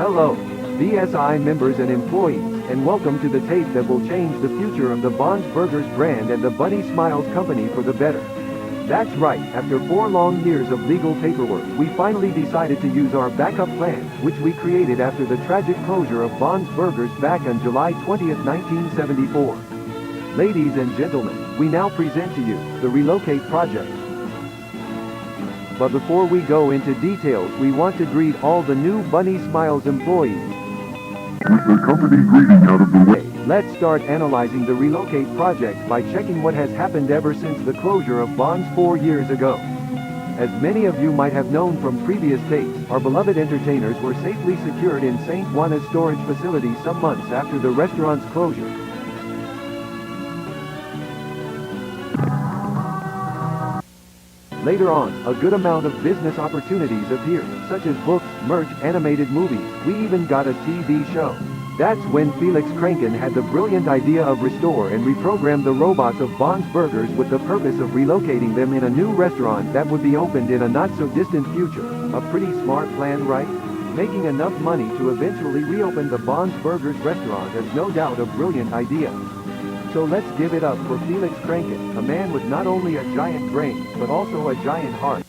Hello, BSI members and employees, and welcome to the tape that will change the future of the Bonds Burgers brand and the Bunny Smiles company for the better. That's right, after 4 long years of legal paperwork, we finally decided to use our backup plan, which we created after the tragic closure of Bonds Burgers back on July 20th, 1974. Ladies and gentlemen, we now present to you the Relocate project. But before we go into details, we want to greet all the new Bunny Smiles employees. With the company greeting out of the way, let's start analyzing the Relocate project by checking what has happened ever since the closure of Bonds 4 years ago. As many of you might have known from previous tapes, our beloved entertainers were safely secured in St. Juana's storage facility some months after the restaurant's closure. Later on, a good amount of business opportunities appeared, such as books, merch, animated movies. We even got a TV show. That's when Felix Kranken had the brilliant idea of restore and reprogram the robots of Bonds Burgers with the purpose of relocating them in a new restaurant that would be opened in a not-so-distant future. A pretty smart plan, right? Making enough money to eventually reopen the Bonds Burgers restaurant is no doubt a brilliant idea. So let's give it up for Felix Kranken, a man with not only a giant brain, but also a giant heart.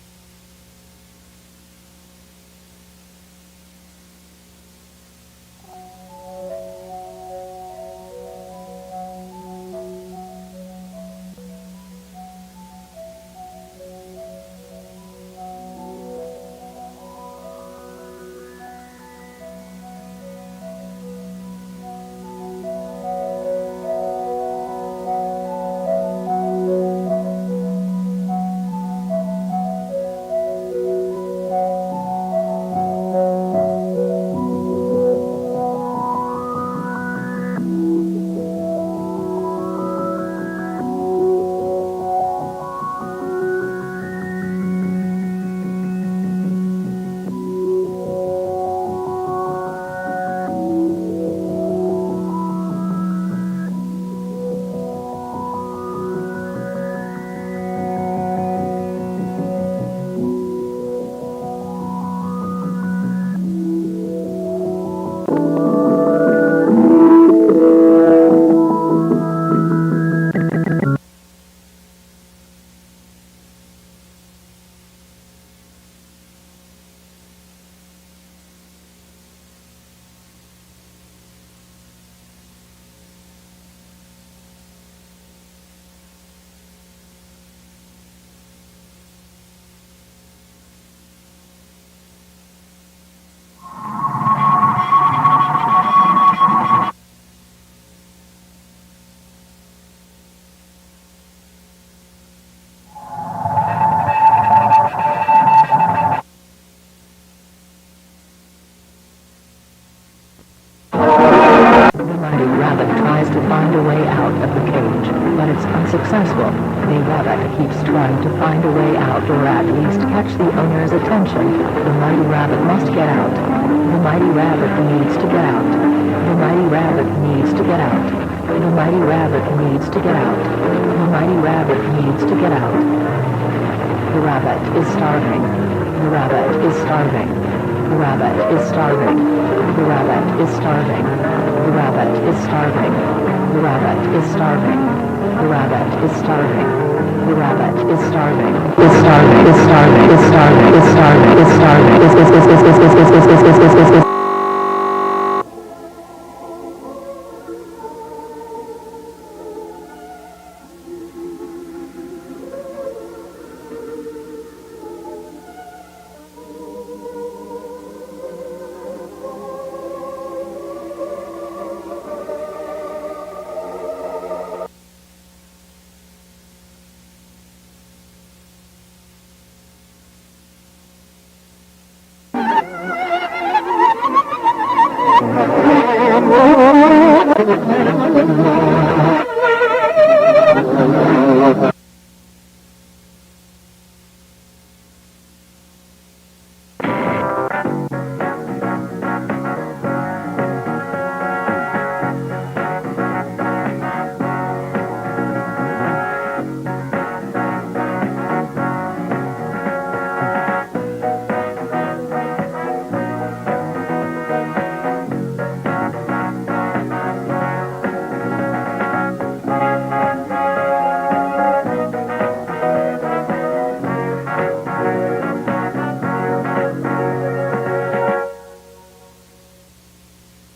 Unsuccessful. The rabbit keeps trying to find a way out, or at least catch the owner's attention. The mighty rabbit must get out. The mighty rabbit needs to get out. The mighty rabbit needs to get out. The mighty rabbit needs to get out. The mighty rabbit needs to get out. The rabbit is starving. The rabbit is starving. The rabbit is starving. The rabbit is starving. The rabbit is starving. The rabbit is starving. The rabbit is starving. The rabbit is starving. Is starving. Is starving. Is starving. Is starving. Is starving. Is.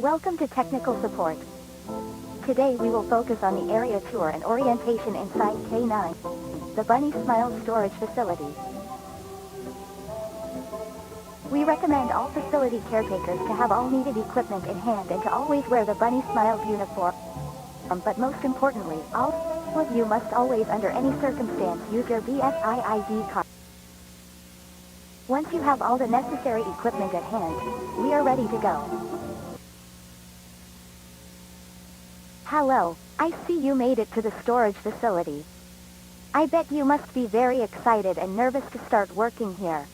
Welcome to Technical Support. Today we will focus on the area tour and orientation inside K9, the Bunny Smile Storage Facility. We recommend all facility caretakers to have all needed equipment in hand and to always wear the Bunny Smiles uniform. But most importantly, all of you must always under any circumstance use your BSI ID card. Once you have all the necessary equipment at hand, we are ready to go. Hello, I see you made it to the storage facility. I bet you must be very excited and nervous to start working here.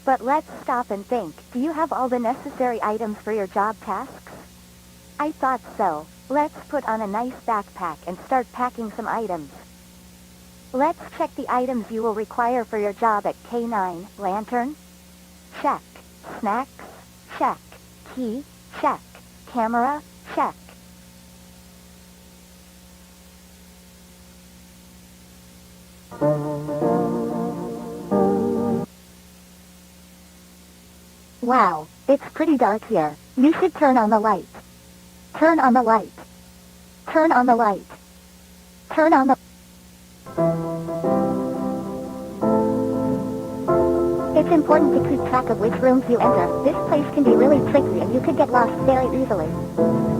But let's stop and think, do you have all the necessary items for your job tasks? I thought so. Let's put on a nice backpack and start packing some items. Let's check the items you will require for your job at K9. Lantern? Check. Snacks? Check. Key? Check. Camera? Check. Wow, it's pretty dark here. You should turn on the light. Turn on the light. Turn on the light. Turn on the... It's important to keep track of which rooms you enter. This place can be really tricky and you could get lost very easily.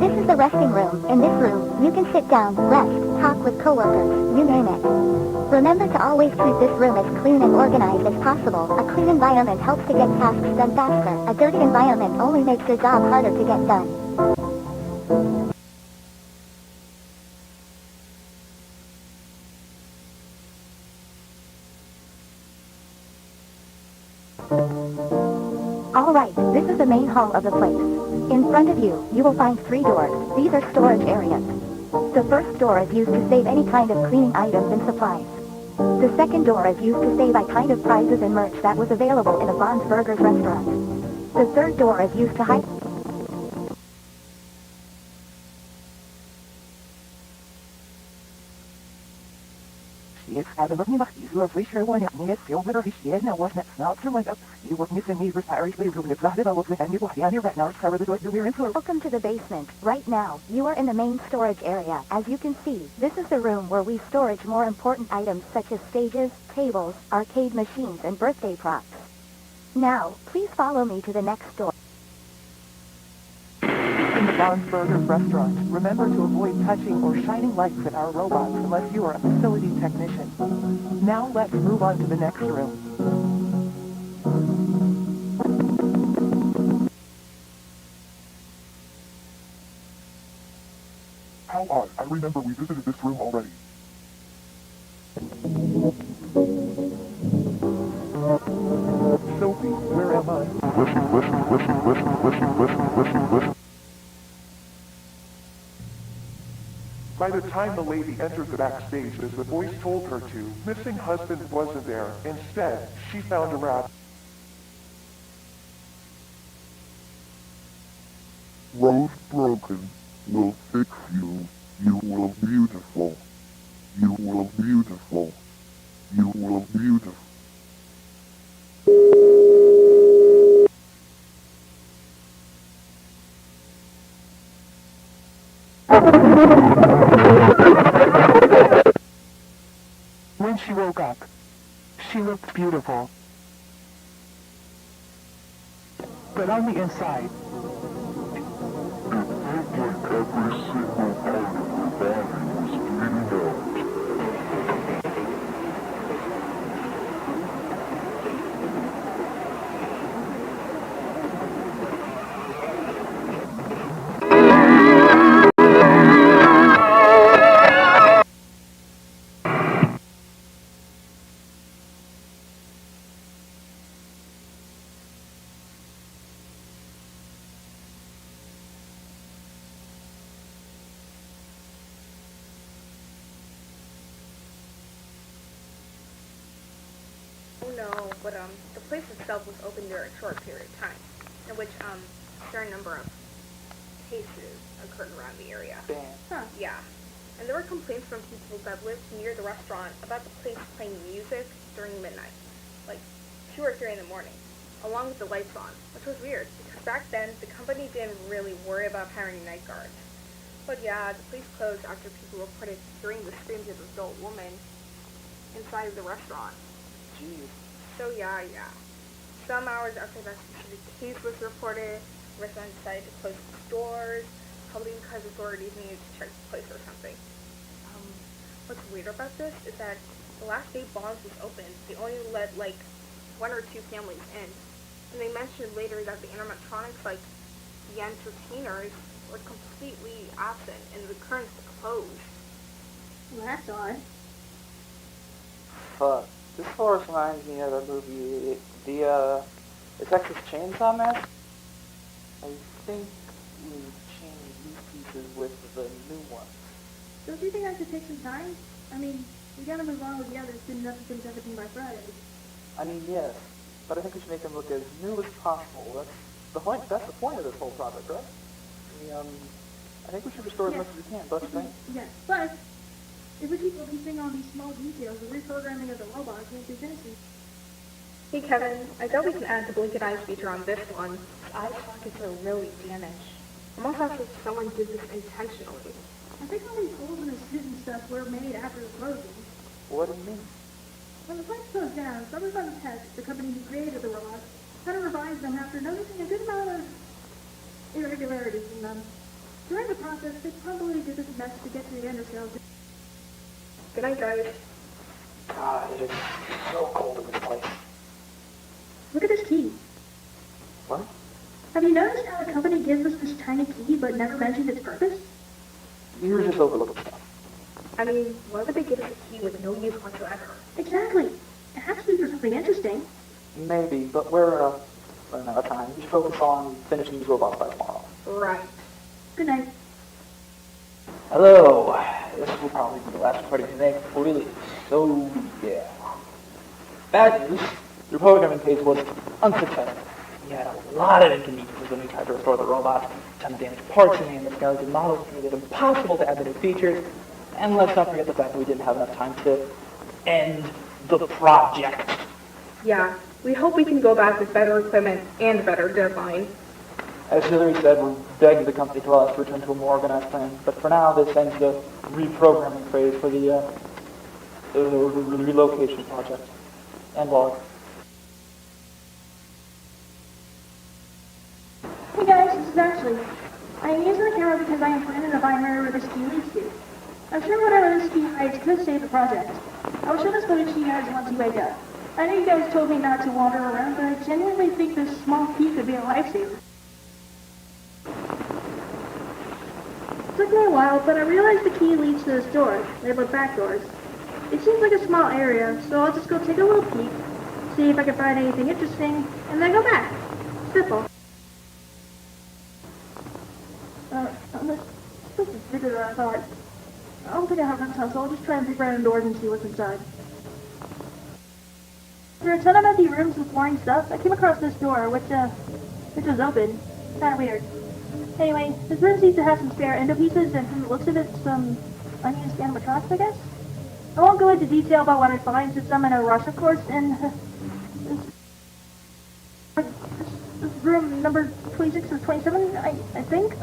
This is the resting room. In this room, you can sit down, rest, talk with coworkers, you name it. Remember to always keep this room as clean and organized as possible. A clean environment helps to get tasks done faster. A dirty environment only makes your job harder to get done. Alright, this is the main hall of the place. In front of you, you will find 3 doors. These are storage areas. The first door is used to save any kind of cleaning items and supplies. The second door is used to save a kind of prizes and merch that was available in a Bond's Burgers restaurant. The third door is used to hide... Jetzt hebben we niet zo frischer worden. Niet veel beter is now was net snel to wake up. You were missing me for Irish baby with the developed with and you will see right now cover the door you're in for. Welcome to the basement. Right now, you are in the main storage area. As you can see, this is the room where we storage more important items such as stages, tables, arcade machines and birthday props. Now, please follow me to the next door. In the Bond's Burgers restaurant, remember to avoid touching or shining lights at our robots unless you are a facility technician. Now let's move on to the next room. How odd. I remember we visited this room already. Sophie, where am I? Listen. By the time the lady entered the backstage as the voice told her to, missing husband wasn't there. Instead, she found a rabbit. Rose broken will fix you. You will beautiful. You will beautiful. You will beautiful. When she woke up, she looked beautiful. But on the inside, It felt like every single part of her body was bleeding out. No, but the place itself was open during a short period of time, in which a certain number of cases occurred around the area. damn. Yeah. And there were complaints from people that lived near the restaurant about the place playing music during midnight, like 2 or 3 in the morning. along with the lights on, which was weird, because back then, the company didn't really worry about hiring night guards. But yeah, the place closed after people reported hearing the screams of an adult woman inside of the restaurant. Jeez. So yeah. Some hours after that specific case was reported, restaurants decided to close the stores, probably because authorities needed to check the place or something. What's weird about this is that the last day Bonds was open, they only let like 1 or 2 families in. And they mentioned later that the animatronics, like the entertainers, were completely absent and the curtains were closed. Well, that's odd. Fuck. This forest reminds me of a movie, the Texas Chainsaw Massacre. I think we changed these pieces with the new ones. Don't you think I could take some time? I mean, we gotta move on with the others, and nothing finish everything by Friday. I mean, yes, but I think we should make them look as new as possible. That's the point of this whole project, right? I think we should restore as much as we can, don't you think? Yes, but if we keep focusing on these small details, the reprogramming of the robots won't be finished. Hey Kevin, I bet we can add the blink and eyes feature on this one. Eye sockets are really damaged. Almost as if someone did this intentionally. I think all these holes in the suit and stuff were made after the closing. What do you mean? When the place closed down, some of the tech, the company who created the robots, had to revise them after noticing a good amount of irregularities in them. During the process, they probably did this mess to get to the underscale. Good night, guys. God, it is so cold in this place. Look at this key. What? Have you noticed how the company gives us this tiny key but never mentioned its purpose? You're just overlooking stuff. I mean, why would they give us a key with no use whatsoever? Exactly. It has to be for something interesting. Maybe, but we're running out of time. We should focus on finishing these robots by tomorrow. Right. Good night. Hello. This will probably be the last recording we make before we leave. So, yeah. Bad news. The programming phase was unsuccessful. We had a lot of inconveniences when we tried to restore the robots. A ton of damaged parts and the skeleton models made it impossible to add the new features. And let's not forget the fact that we didn't have enough time to end the project. Yeah, we hope we can go back with better equipment and a better deadline. As Hillary said, we're begging the company to allow us to return to a more organized plan. But for now, this ends the reprogramming phase for the relocation project. And log. Hey guys, this is Ashley. I am using the camera because I am planning to find wherever this key leads to. I'm sure whatever this key hides could save the project. I will show this footage to you guys once you wake up. I know you guys told me not to wander around, but I genuinely think this small key could be a lifesaver. It took me a while, but I realized the key leads to this door, labeled back doors. It seems like a small area, so I'll just go take a little peek, see if I can find anything interesting, and then go back. Simple. This is bigger than I thought. I don't think I have enough time, so I'll just try and peek right indoors and see what's inside. There are a ton of empty rooms with boring stuff. I came across this door, which was open. Kinda weird. Anyway, this room seems to have some spare endo pieces, and from the looks of it, some unused animatronics, I guess? I won't go into detail about what I find, since I'm in a rush, of course, and this room number 26 or 27, I think.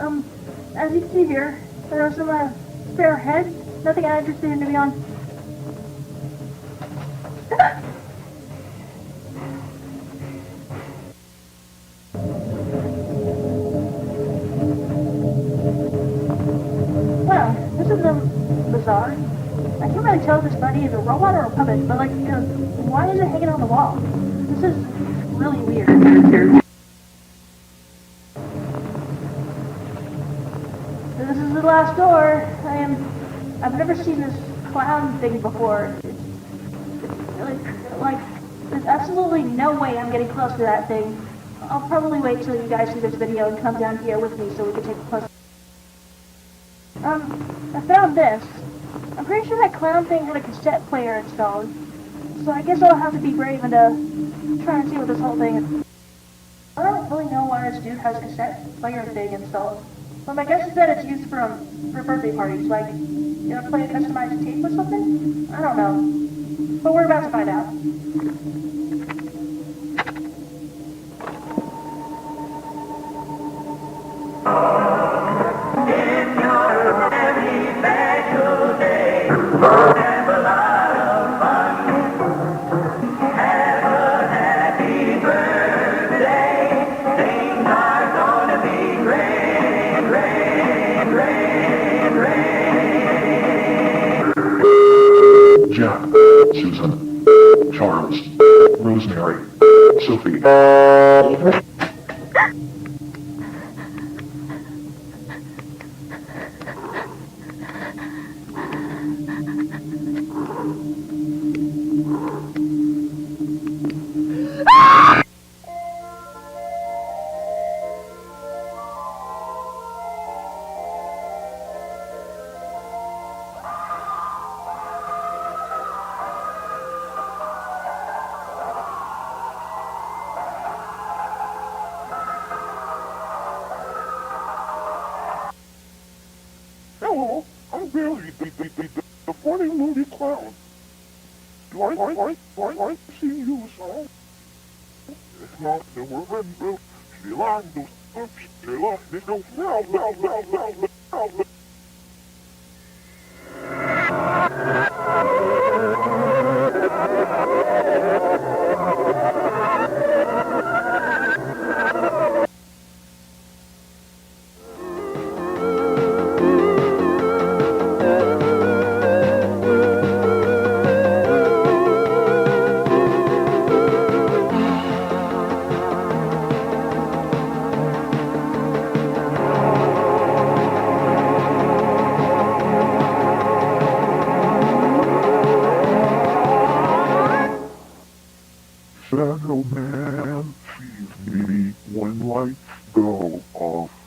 As you can see here, there are some spare heads. Nothing I'm interested in, to be honest. Well, this is bizarre. I can't really tell if this buddy is a robot or a puppet, but why is it hanging on the wall? This is really weird. This is the last door. I've never seen this clown thing before. It's really, there's absolutely no way I'm getting close to that thing. I'll probably wait till you guys see this video and come down here with me so we can take a close. I found this. I'm pretty sure that clown thing had a cassette player installed. So I guess I'll have to be brave and try and see what this whole thing is. I don't really know why this dude has a cassette player thing installed. But my guess is that it's used for birthday parties, like, play a customized tape or something? I don't know. But we're about to find out. Jack, Susan, Charles, Rosemary, Sophie. Hello, I'm Billy, the funny movie clown. Do I see you, son? If not, then we're in she lied to she lost it, go now. Shadow Man sees me when lights go off.